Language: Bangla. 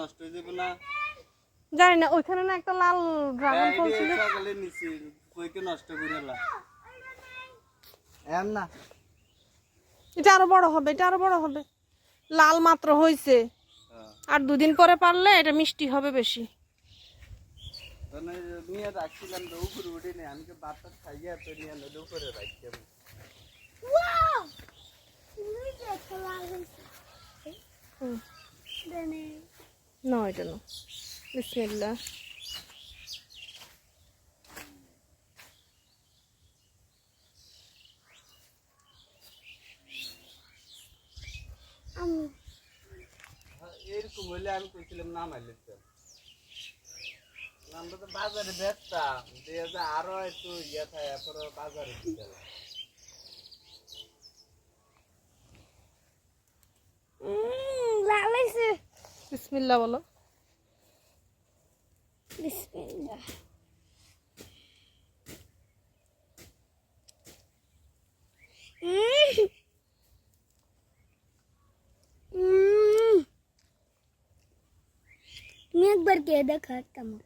নষ্ট হয়ে যাবে না জানি না ওইখানে না একটা লাল ড্রাগন ফল ছিল সকালে নিছি কইকে নষ্ট করেলা এম না এটা আরো বড় হবে, এটা আরো বড় হবে। লাল মাত্র হইছে, আর দুদিন পরে পারলে এটা মিষ্টি হবে বেশি। মানে নিয়ে রাখছিলাম তো উপরে উঠে নি আমি বাচ্চা খাইয়া তো নিয়ে নদী উপরে রাখছি আমি। ওয়াও তুমি দেখো লাল হইছে দেনে না এটা না। বিসমিল্লাহ। এরকম হইলে আমি কইছিলাম না মাইলে তো আমরা তো বাজারে বেচতাম দিয়ে যে আরো একটু ইয়ে থাকে এরপর বাজারে দিতে লাল হইছে বিসমিল্লাহ বলো। বিসমিল্লাহ তুমি একবার কে দেখা কেমন